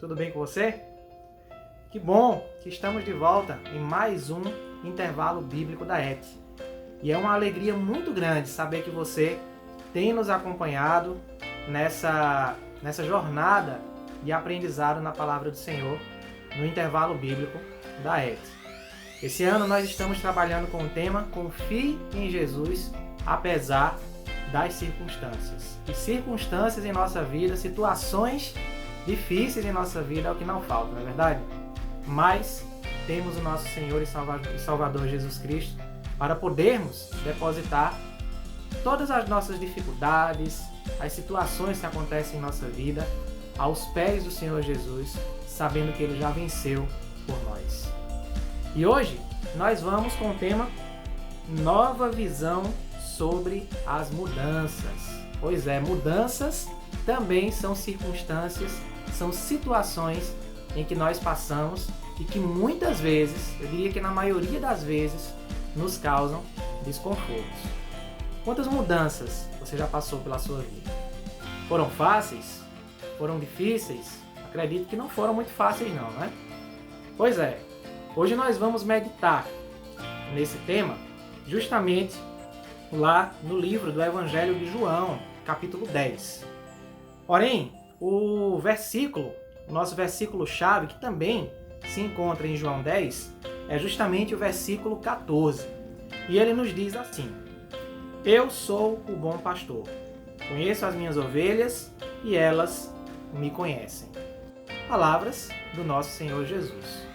Tudo bem com você? Que bom que estamos de volta em mais um intervalo bíblico da ET. E é uma alegria muito grande saber que você tem nos acompanhado nessa jornada de aprendizado na Palavra do Senhor no intervalo bíblico da ET. Esse ano nós estamos trabalhando com o tema Confie em Jesus apesar das circunstâncias. E circunstâncias em nossa vida, situações difíceis em nossa vida é o que não falta, não é verdade? Mas temos o nosso Senhor e Salvador Jesus Cristo para podermos depositar todas as nossas dificuldades, as situações que acontecem em nossa vida aos pés do Senhor Jesus, sabendo que Ele já venceu por nós. E hoje nós vamos com o tema Nova Visão sobre as Mudanças. Pois é, mudanças também são circunstâncias, são situações em que nós passamos e que muitas vezes, eu diria que na maioria das vezes, nos causam desconfortos. Quantas mudanças você já passou pela sua vida? Foram fáceis? Foram difíceis? Acredito que não foram muito fáceis não, né? Pois é, hoje nós vamos meditar nesse tema justamente lá no livro do Evangelho de João, capítulo 10. Porém, o nosso versículo-chave, que também se encontra em João 10, é justamente o versículo 14. E ele nos diz assim: Eu sou o bom pastor, conheço as minhas ovelhas e elas me conhecem. Palavras do nosso Senhor Jesus.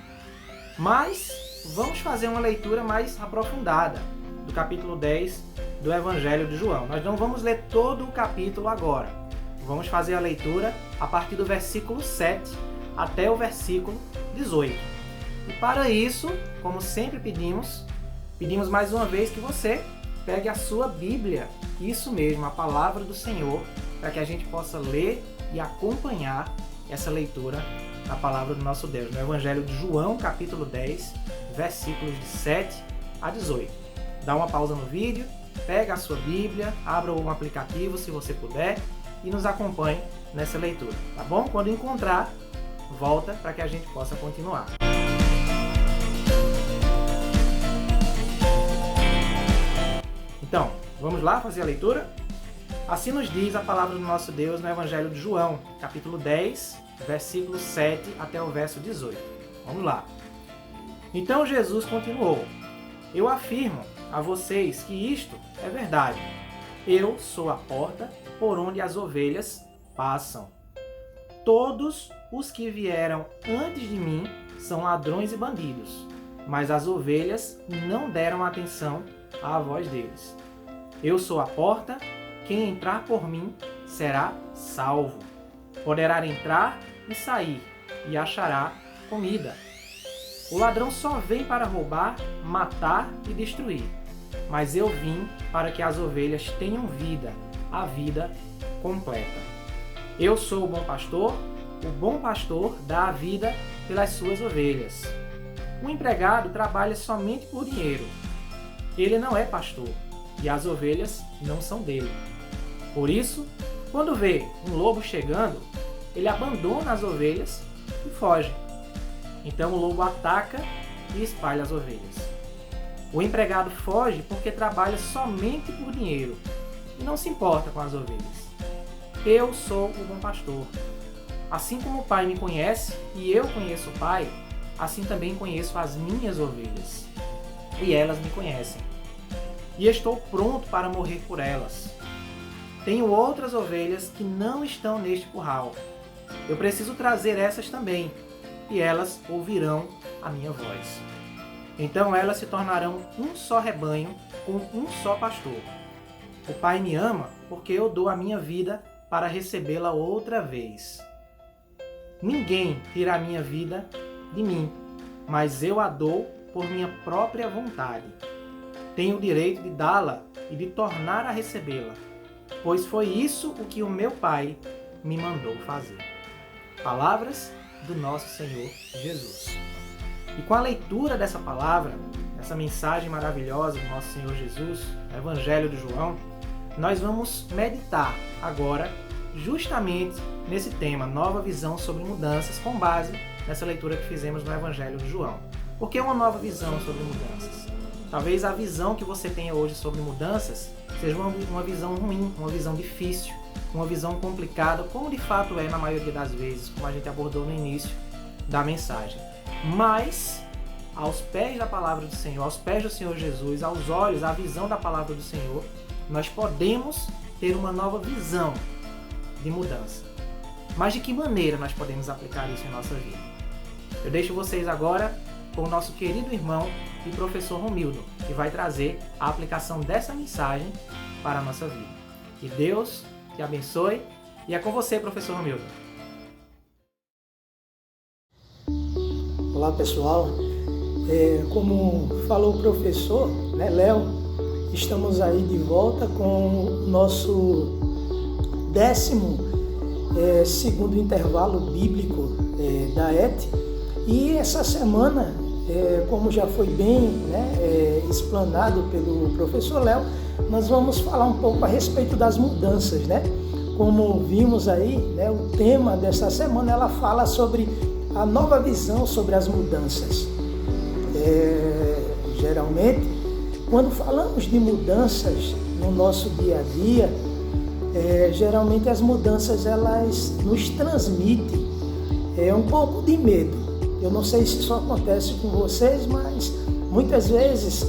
Mas vamos fazer uma leitura mais aprofundada do capítulo 10 do Evangelho de João. Nós não vamos ler todo o capítulo agora. Vamos fazer a leitura a partir do versículo 7 até o versículo 18. E para isso, como sempre pedimos mais uma vez que você pegue a sua Bíblia, isso mesmo, a Palavra do Senhor, para que a gente possa ler e acompanhar essa leitura da Palavra do nosso Deus, no Evangelho de João, capítulo 10, versículos de 7 a 18. Dá uma pausa no vídeo, pega a sua Bíblia, abra um aplicativo se você puder e nos acompanhe nessa leitura, tá bom? Quando encontrar, volta para que a gente possa continuar. Então, vamos lá fazer a leitura? Assim nos diz a palavra do nosso Deus no Evangelho de João, capítulo 10, versículo 7 até o verso 18. Vamos lá. Então Jesus continuou: Eu afirmo a vocês que isto é verdade. Eu sou a porta por onde as ovelhas passam. Todos os que vieram antes de mim são ladrões e bandidos, mas as ovelhas não deram atenção à voz deles. Eu sou a porta, quem entrar por mim será salvo. Poderá entrar e sair, e achará comida. O ladrão só vem para roubar, matar e destruir. Mas eu vim para que as ovelhas tenham vida, a vida completa. Eu sou o bom pastor dá a vida pelas suas ovelhas. O empregado trabalha somente por dinheiro. Ele não é pastor, e as ovelhas não são dele. Por isso, quando vê um lobo chegando, ele abandona as ovelhas e foge. Então o lobo ataca e espalha as ovelhas. O empregado foge porque trabalha somente por dinheiro e não se importa com as ovelhas. Eu sou o bom pastor. Assim como o Pai me conhece e eu conheço o Pai, assim também conheço as minhas ovelhas. E elas me conhecem. E estou pronto para morrer por elas. Tenho outras ovelhas que não estão neste curral. Eu preciso trazer essas também, e elas ouvirão a minha voz. Então elas se tornarão um só rebanho com um só pastor. O Pai me ama porque eu dou a minha vida para recebê-la outra vez. Ninguém tira a minha vida de mim, mas eu a dou por minha própria vontade. Tenho o direito de dá-la e de tornar a recebê-la, pois foi isso o que o meu Pai me mandou fazer. Palavras do nosso Senhor Jesus. E com a leitura dessa palavra, essa mensagem maravilhosa do nosso Senhor Jesus, Evangelho de João, nós vamos meditar agora justamente nesse tema, nova visão sobre mudanças, com base nessa leitura que fizemos no Evangelho de João. Por que uma nova visão sobre mudanças? Talvez a visão que você tenha hoje sobre mudanças seja uma visão ruim, uma visão difícil, uma visão complicada, como de fato é na maioria das vezes, como a gente abordou no início da mensagem. Mas, aos pés da palavra do Senhor, aos pés do Senhor Jesus, aos olhos, à visão da palavra do Senhor, nós podemos ter uma nova visão de mudança. Mas de que maneira nós podemos aplicar isso em nossa vida? Eu deixo vocês agora com o nosso querido irmão e professor Romildo, que vai trazer a aplicação dessa mensagem para a nossa vida. Que Deus te abençoe e é com você, professor Romildo. Olá, pessoal. Como falou o professor, né, Léo, estamos aí de volta com o nosso 12º intervalo bíblico da ET. E essa semana, como já foi bem explanado pelo professor Léo, nós vamos falar um pouco a respeito das mudanças, né? Como vimos aí, né, o tema dessa semana, ela fala sobre a nova visão sobre as mudanças. Geralmente, quando falamos de mudanças no nosso dia a dia, geralmente as mudanças elas nos transmitem um pouco de medo. Eu não sei se isso acontece com vocês, mas muitas vezes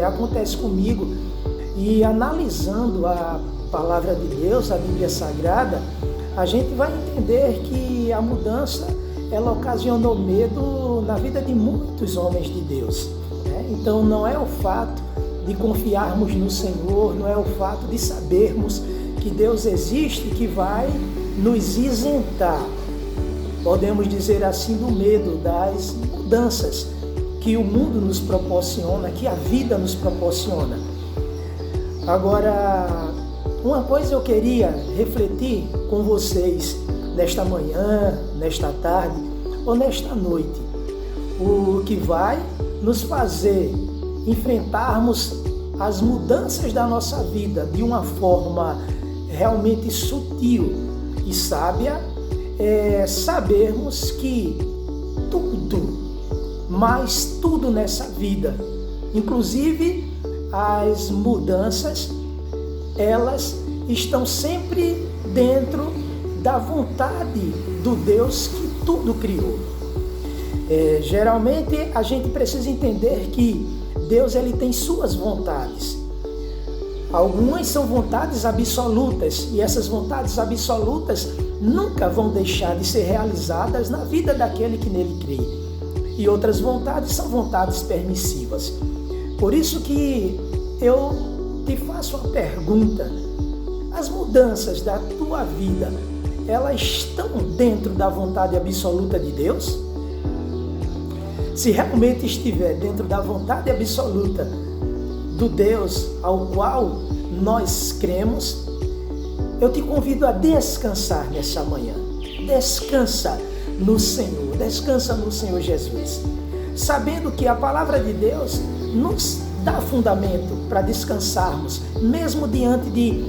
acontece comigo. E analisando a palavra de Deus, a Bíblia Sagrada, a gente vai entender que a mudança ela ocasionou medo na vida de muitos homens de Deus. Então não é o fato de confiarmos no Senhor, não é o fato de sabermos que Deus existe que vai nos isentar, podemos dizer assim, do medo das mudanças que o mundo nos proporciona, que a vida nos proporciona. Agora, uma coisa eu queria refletir com vocês nesta manhã, nesta tarde ou nesta noite, o que vai nos fazer enfrentarmos as mudanças da nossa vida de uma forma realmente sutil e sábia, sabermos que tudo, mas tudo nessa vida, inclusive as mudanças, elas estão sempre dentro da vontade do Deus que tudo criou. Geralmente a gente precisa entender que Deus ele tem suas vontades. Algumas são vontades absolutas e essas vontades absolutas nunca vão deixar de ser realizadas na vida daquele que nele crê. E outras vontades são vontades permissivas. Por isso que eu te faço uma pergunta. As mudanças da tua vida, elas estão dentro da vontade absoluta de Deus? Se realmente estiver dentro da vontade absoluta do Deus ao qual nós cremos, eu te convido a descansar nessa manhã. Descansa no Senhor, descansa no Senhor Jesus, sabendo que a palavra de Deus nos dá fundamento para descansarmos, mesmo diante de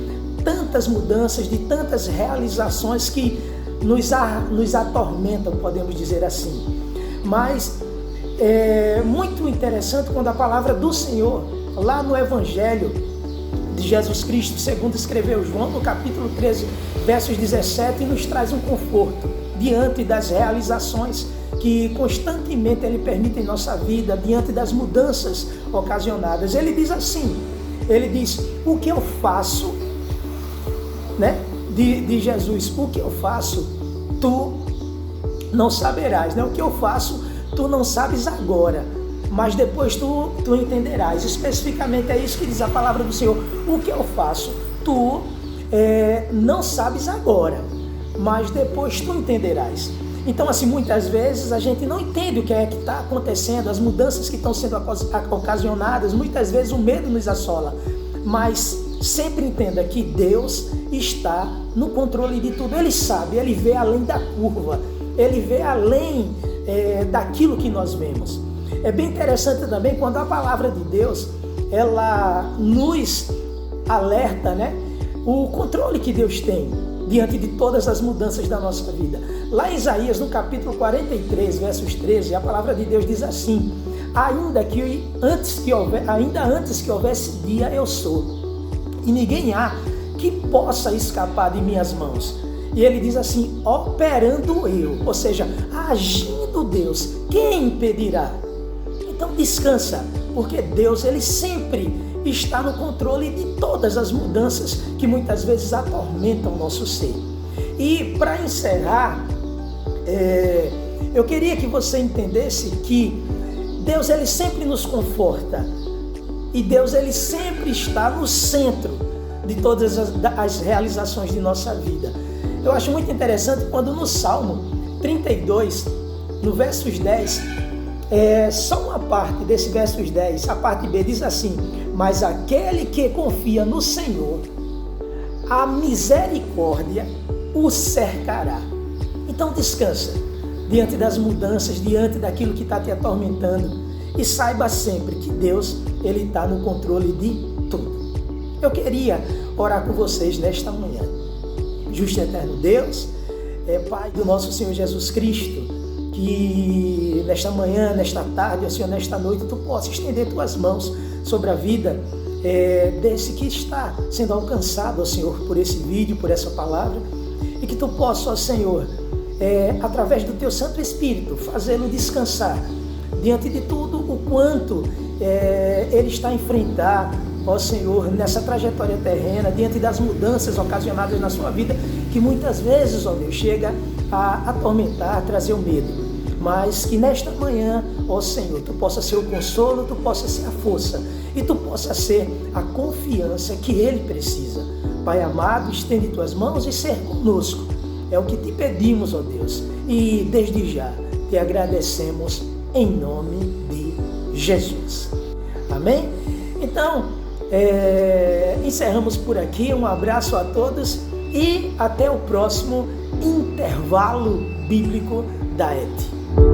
tantas mudanças, de tantas realizações que nos atormentam, podemos dizer assim. Mas é muito interessante quando a palavra do Senhor, lá no Evangelho de Jesus Cristo, segundo escreveu João, no capítulo 13, versos 17, nos traz um conforto diante das realizações que constantemente Ele permite em nossa vida, diante das mudanças ocasionadas. Ele diz assim, ele diz, o que eu faço, né, de Jesus, o que eu faço, tu não saberás, né? O que eu faço, tu não sabes agora, mas depois tu entenderás. Especificamente é isso que diz a palavra do Senhor. O que eu faço, tu não sabes agora, mas depois tu entenderás. Então, assim, muitas vezes a gente não entende o que é que está acontecendo, as mudanças que estão sendo ocasionadas, muitas vezes o medo nos assola, mas sempre entenda que Deus está no controle de tudo. Ele sabe, Ele vê além da curva, Ele vê além daquilo que nós vemos. É bem interessante também quando a palavra de Deus, ela nos alerta, né? O controle que Deus tem diante de todas as mudanças da nossa vida. Lá em Isaías, no capítulo 43, versos 13, a palavra de Deus diz assim: ainda antes que houvesse dia, eu sou, e ninguém há que possa escapar de minhas mãos. E ele diz assim: operando eu, ou seja, agindo Deus, quem impedirá? Então descansa, porque Deus, ele sempre está no controle de todas as mudanças que muitas vezes atormentam o nosso ser. E para encerrar, eu queria que você entendesse que Deus, ele sempre nos conforta, e Deus, ele sempre está no centro de todas as realizações de nossa vida. Eu acho muito interessante quando no Salmo 32, no versos 10, só uma parte desse versos 10, a parte B diz assim: mas aquele que confia no Senhor, a misericórdia o cercará. Então descansa diante das mudanças, diante daquilo que está te atormentando, e saiba sempre que Deus, ele está no controle de tudo. Eu queria orar com vocês nesta manhã. Justo e eterno Deus, Pai do nosso Senhor Jesus Cristo, que nesta manhã, nesta tarde, Senhor, nesta noite, Tu possa estender Tuas mãos sobre a vida desse que está sendo alcançado, Senhor, por esse vídeo, por essa palavra, e que Tu possa, Senhor, através do Teu Santo Espírito, fazê-lo descansar diante de tudo o quanto ele está a enfrentar, ó Senhor, nessa trajetória terrena, diante das mudanças ocasionadas na sua vida, que muitas vezes, ó Deus, chega a atormentar, a trazer o medo. Mas que nesta manhã, ó Senhor, Tu possa ser o consolo, Tu possa ser a força, e Tu possa ser a confiança que Ele precisa. Pai amado, estende Tuas mãos e ser conosco. É o que Te pedimos, ó Deus, e desde já Te agradecemos em nome de Jesus. Amém? Então, encerramos por aqui. Um abraço a todos e até o próximo intervalo bíblico da ET.